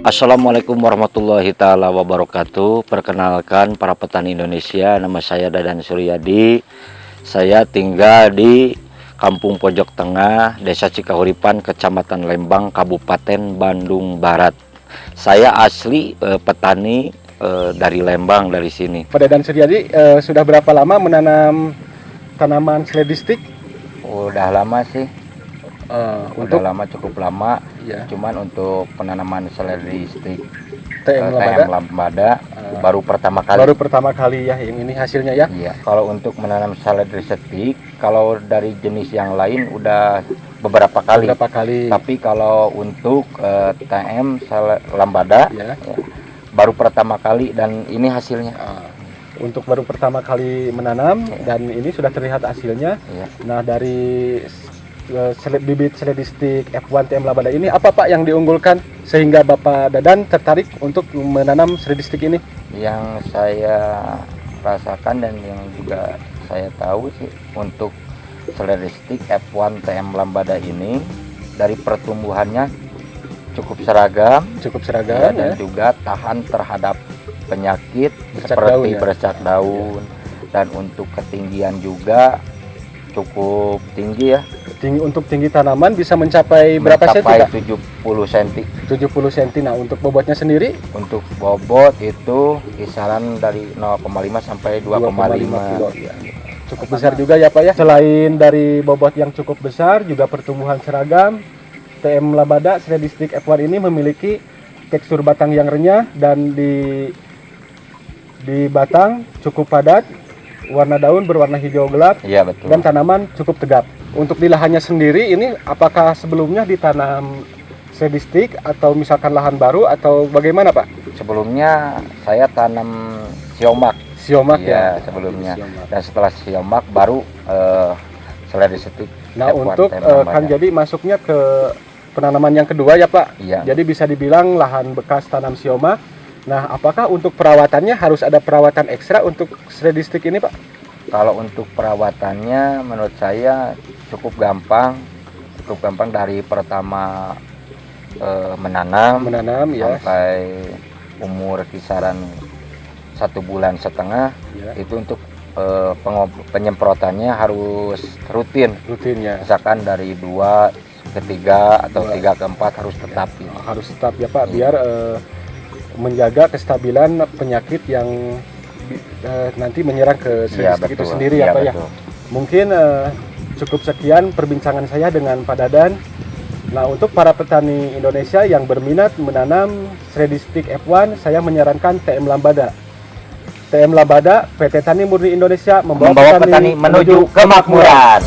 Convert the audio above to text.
Assalamualaikum warahmatullahi taala wabarakatuh. Perkenalkan para petani Indonesia, nama saya Dadan Suryadi. Saya tinggal di Kampung Pojok Tengah, Desa Cikahuripan, Kecamatan Lembang, Kabupaten Bandung Barat. Saya asli petani dari Lembang, dari sini. Pak Dadan Suryadi sudah berapa lama menanam tanaman seledristik? Udah lama sih. Udah lama, cukup lama. Ya. Cuman untuk penanaman seledristik TM Lambada baru pertama kali. Baru pertama kali ya, yang ini hasilnya ya. Iya. Kalau untuk menanam seledristik, kalau dari jenis yang lain udah beberapa kali. Tapi kalau untuk TM Lambada ya, baru pertama kali dan ini hasilnya. Untuk baru pertama kali menanam dan ini sudah terlihat hasilnya. Nah, dari bibit seledristik F1 TM Lambada ini apa Pak yang diunggulkan sehingga Bapak Dadan tertarik untuk menanam seledristik ini? Yang saya rasakan dan yang juga saya tahu sih, untuk seledristik F1 TM Lambada ini dari pertumbuhannya cukup seragam ya, dan juga tahan terhadap penyakit seperti bercak daun, dan untuk ketinggian juga cukup tinggi ya. Untuk tinggi tanaman bisa mencapai berapa senti? Mencapai 70 cm. 70 cm. Nah, untuk bobotnya sendiri? Untuk bobot itu kisaran dari 0,5 sampai 2,5 kilo. Ya. Cukup besar juga ya Pak ya. Selain dari bobot yang cukup besar, juga pertumbuhan seragam, TM Lambada seledristik F1 ini memiliki tekstur batang yang renyah dan di batang cukup padat, warna daun berwarna hijau gelap. Iya, betul. Dan tanaman cukup tegap. Untuk di lahannya sendiri ini apakah sebelumnya ditanam seledristik atau misalkan lahan baru atau bagaimana Pak? Sebelumnya saya tanam siomak. Ya, sebelumnya. Siomak. Dan setelah siomak baru seledristik. Nah, untuk Kang Jadi masuknya ke penanaman yang kedua ya Pak. Iya. Jadi bisa dibilang lahan bekas tanam siomak. Nah, apakah untuk perawatannya harus ada perawatan ekstra untuk seledristik ini Pak? Kalau untuk perawatannya menurut saya cukup gampang dari pertama menanam ya, sampai umur kisaran 1,5 bulan ya. Itu untuk penyemprotannya harus rutin ya. Misalkan dari 2 ke 3 atau 3 ke 4 harus tetap ya. Harus tetap ya Pak, biar menjaga kestabilan penyakit yang nanti menyerang ke seledristik itu sendiri ya Pak ya. Mungkin cukup sekian perbincangan saya dengan Pak Dadan. Nah, untuk para petani Indonesia yang berminat menanam seledristik F1, saya menyarankan TM Lambada. TM Lambada, PT Tani Murni Indonesia membawa petani menuju kemakmuran.